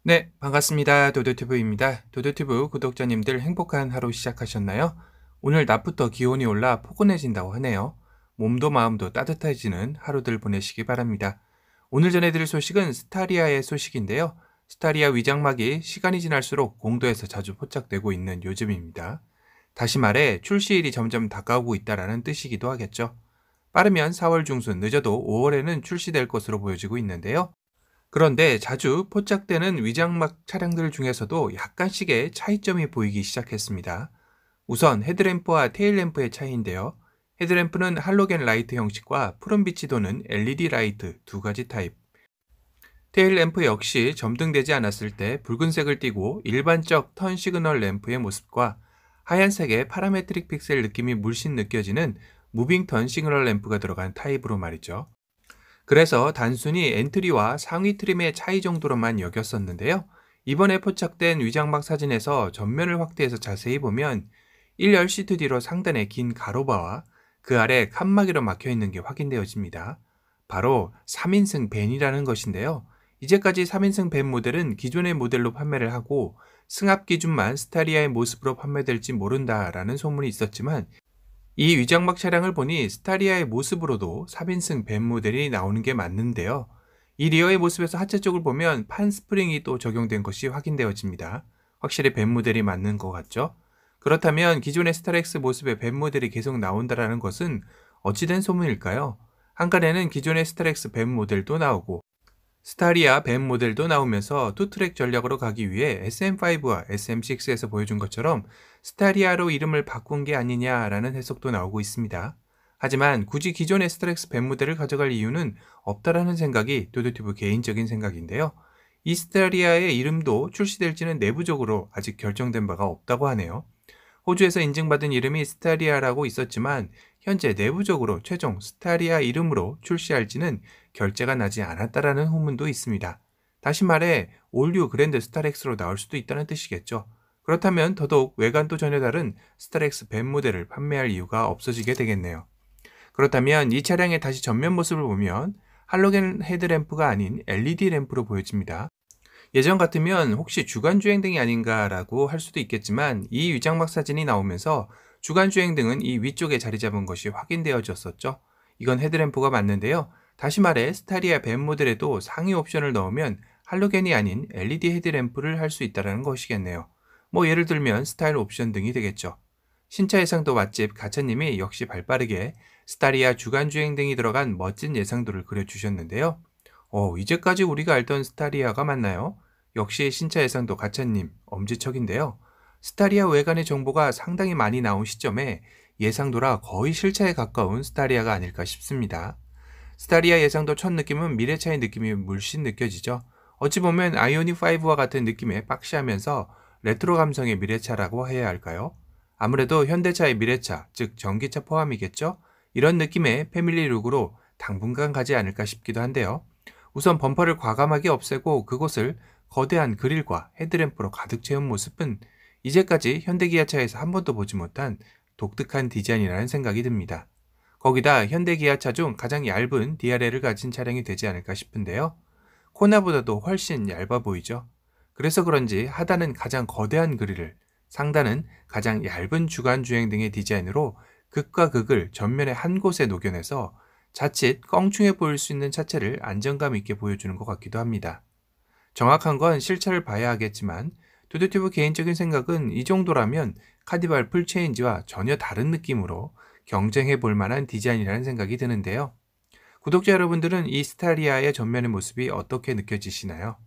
네, 반갑습니다. 도도튜브입니다. 도도튜브 구독자님들 행복한 하루 시작하셨나요? 오늘 낮부터 기온이 올라 포근해진다고 하네요. 몸도 마음도 따뜻해지는 하루들 보내시기 바랍니다. 오늘 전해드릴 소식은 스타리아의 소식인데요. 스타리아 위장막이 시간이 지날수록 공도에서 자주 포착되고 있는 요즘입니다. 다시 말해 출시일이 점점 다가오고 있다는 뜻이기도 하겠죠. 빠르면 4월 중순, 늦어도 5월에는 출시될 것으로 보여지고 있는데요. 그런데 자주 포착되는 위장막 차량들 중에서도 약간씩의 차이점이 보이기 시작했습니다. 우선 헤드램프와 테일램프의 차이인데요. 헤드램프는 할로겐 라이트 형식과 푸른빛이 도는 LED 라이트 두 가지 타입. 테일램프 역시 점등되지 않았을 때 붉은색을 띠고 일반적 턴 시그널 램프의 모습과 하얀색의 파라메트릭 픽셀 느낌이 물씬 느껴지는 무빙 턴 시그널 램프가 들어간 타입으로 말이죠. 그래서 단순히 엔트리와 상위 트림의 차이 정도로만 여겼었는데요. 이번에 포착된 위장막 사진에서 전면을 확대해서 자세히 보면 1열 시트 뒤로 상단에 긴 가로바와 그 아래 칸막이로 막혀 있는 게 확인되어집니다. 바로 3인승 밴이라는 것인데요. 이제까지 3인승 밴 모델은 기존의 모델로 판매를 하고 승합 기준만 스타리아의 모습으로 판매될지 모른다라는 소문이 있었지만 이 위장막 차량을 보니 스타리아의 모습으로도 3인승 밴 모델이 나오는 게 맞는데요. 이 리어의 모습에서 하체 쪽을 보면 판 스프링이 또 적용된 것이 확인되어집니다. 확실히 밴 모델이 맞는 것 같죠? 그렇다면 기존의 스타렉스 모습의 밴 모델이 계속 나온다는 것은 어찌된 소문일까요? 한간에는 기존의 스타렉스 밴 모델도 나오고 스타리아 밴 모델도 나오면서 투트랙 전략으로 가기 위해 SM5와 SM6에서 보여준 것처럼 스타리아로 이름을 바꾼 게 아니냐라는 해석도 나오고 있습니다. 하지만 굳이 기존의 스타렉스 밴 모델을 가져갈 이유는 없다라는 생각이 도도튜브 개인적인 생각인데요. 이 스타리아의 이름도 출시될지는 내부적으로 아직 결정된 바가 없다고 하네요. 호주에서 인증받은 이름이 스타리아라고 있었지만 현재 내부적으로 최종 스타리아 이름으로 출시할지는 결재가 나지 않았다라는 후문도 있습니다. 다시 말해 올류 그랜드 스타렉스로 나올 수도 있다는 뜻이겠죠. 그렇다면 더더욱 외관도 전혀 다른 스타렉스 밴 모델을 판매할 이유가 없어지게 되겠네요. 그렇다면 이 차량의 다시 전면 모습을 보면 할로겐 헤드램프가 아닌 LED 램프로 보여집니다. 예전 같으면 혹시 주간주행등이 아닌가라고 할 수도 있겠지만 이 위장막 사진이 나오면서 주간주행등은 이 위쪽에 자리 잡은 것이 확인되어졌었죠. 이건 헤드램프가 맞는데요. 다시 말해 스타리아 밴 모델에도 상위 옵션을 넣으면 할로겐이 아닌 LED 헤드램프를 할 수 있다는 것이겠네요. 뭐 예를 들면 스타일 옵션 등이 되겠죠. 신차 예상도 맛집 가차님이 역시 발빠르게 스타리아 주간주행등이 들어간 멋진 예상도를 그려주셨는데요. 이제까지 우리가 알던 스타리아가 맞나요? 역시 신차 예상도 가차님 엄지척인데요. 스타리아 외관의 정보가 상당히 많이 나온 시점에 예상도라 거의 실차에 가까운 스타리아가 아닐까 싶습니다. 스타리아 예상도 첫 느낌은 미래차의 느낌이 물씬 느껴지죠. 어찌 보면 아이오닉5와 같은 느낌에 박시하면서 레트로 감성의 미래차라고 해야 할까요? 아무래도 현대차의 미래차, 즉 전기차 포함이겠죠? 이런 느낌의 패밀리 룩으로 당분간 가지 않을까 싶기도 한데요. 우선 범퍼를 과감하게 없애고 그곳을 거대한 그릴과 헤드램프로 가득 채운 모습은 이제까지 현대기아차에서 한 번도 보지 못한 독특한 디자인이라는 생각이 듭니다. 거기다 현대기아차 중 가장 얇은 DRL을 가진 차량이 되지 않을까 싶은데요. 코나보다도 훨씬 얇아 보이죠. 그래서 그런지 하단은 가장 거대한 그릴을, 상단은 가장 얇은 주간주행 등의 디자인으로 극과 극을 전면에 한 곳에 녹여내서 자칫 껑충해 보일 수 있는 차체를 안정감 있게 보여주는 것 같기도 합니다. 정확한 건 실차를 봐야 하겠지만 두두튜브 개인적인 생각은 이 정도라면 카니발 풀체인지와 전혀 다른 느낌으로 경쟁해 볼 만한 디자인이라는 생각이 드는데요. 구독자 여러분들은 이 스타리아의 전면의 모습이 어떻게 느껴지시나요?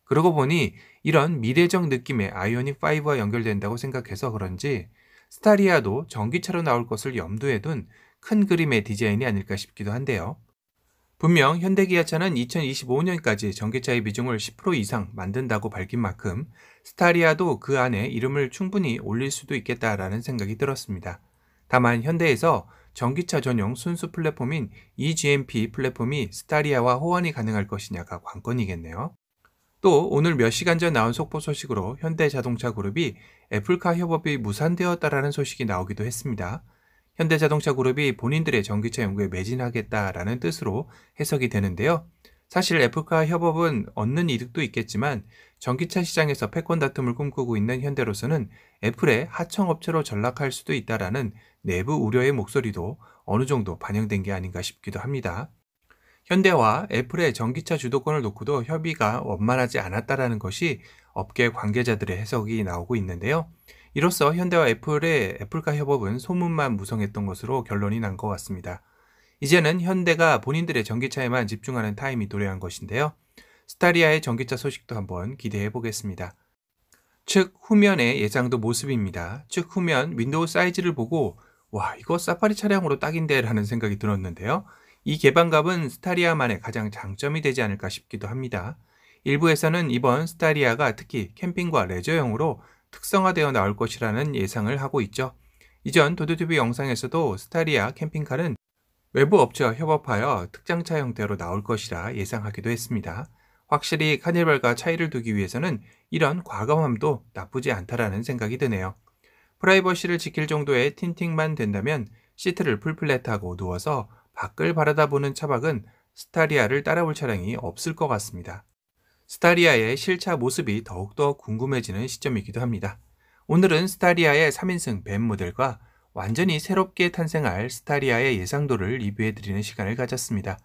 그러고 보니 이런 미래적 느낌의 아이오닉5와 연결된다고 생각해서 그런지 스타리아도 전기차로 나올 것을 염두에 둔 큰 그림의 디자인이 아닐까 싶기도 한데요. 분명 현대기아차는 2025년까지 전기차의 비중을 10% 이상 만든다고 밝힌 만큼 스타리아도 그 안에 이름을 충분히 올릴 수도 있겠다라는 생각이 들었습니다. 다만 현대에서 전기차 전용 순수 플랫폼인 eGMP 플랫폼이 스타리아와 호환이 가능할 것이냐가 관건이겠네요. 또 오늘 몇 시간 전 나온 속보 소식으로 현대자동차 그룹이 애플카 협업이 무산되었다라는 소식이 나오기도 했습니다. 현대자동차 그룹이 본인들의 전기차 연구에 매진하겠다라는 뜻으로 해석이 되는데요. 사실 애플카 협업은 얻는 이득도 있겠지만 전기차 시장에서 패권 다툼을 꿈꾸고 있는 현대로서는 애플의 하청업체로 전락할 수도 있다라는 내부 우려의 목소리도 어느 정도 반영된 게 아닌가 싶기도 합니다. 현대와 애플의 전기차 주도권을 놓고도 협의가 원만하지 않았다라는 것이 업계 관계자들의 해석이 나오고 있는데요. 이로써 현대와 애플의 애플카 협업은 소문만 무성했던 것으로 결론이 난 것 같습니다. 이제는 현대가 본인들의 전기차에만 집중하는 타임이 도래한 것인데요. 스타리아의 전기차 소식도 한번 기대해 보겠습니다. 측 후면의 예상도 모습입니다. 측 후면 윈도우 사이즈를 보고 와, 이거 사파리 차량으로 딱인데 라는 생각이 들었는데요. 이 개방감은 스타리아만의 가장 장점이 되지 않을까 싶기도 합니다. 일부에서는 이번 스타리아가 특히 캠핑과 레저용으로 특성화되어 나올 것이라는 예상을 하고 있죠. 이전 도드튜브 영상에서도 스타리아 캠핑카는 외부 업체와 협업하여 특장차 형태로 나올 것이라 예상하기도 했습니다. 확실히 카니발과 차이를 두기 위해서는 이런 과감함도 나쁘지 않다라는 생각이 드네요. 프라이버시를 지킬 정도의 틴팅만 된다면 시트를 풀플랫하고 누워서 밖을 바라다 보는 차박은 스타리아를 따라올 차량이 없을 것 같습니다. 스타리아의 실차 모습이 더욱더 궁금해지는 시점이기도 합니다. 오늘은 스타리아의 3인승 벤 모델과 완전히 새롭게 탄생할 스타리아의 예상도를 리뷰해드리는 시간을 가졌습니다.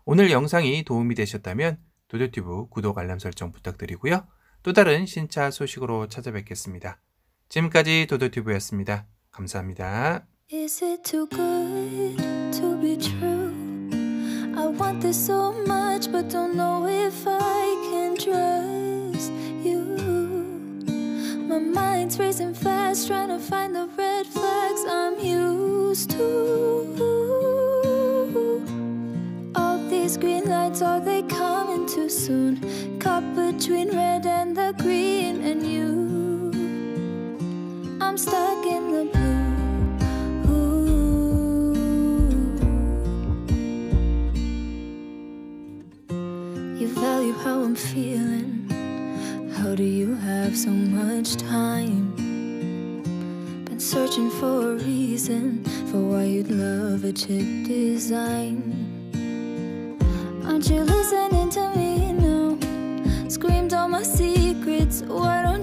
오늘 영상이 도움이 되셨다면 도도튜브 구독 알람 설정 부탁드리고요. 또 다른 신차 소식으로 찾아뵙겠습니다. 지금까지 도도튜브였습니다. 감사합니다. Is it too good to be true? I want this so much but don't know if I can trust you. My mind's racing fast trying to find the red flags I'm used to. All these green lights, are they coming too soon? Caught between red and the green and you. I'm stuck in the blue. You value how I'm feeling. How do you have so much time? Been searching for a reason for why you'd love a chick design. Aren't you listening to me now? Screamed all my secrets. Why don't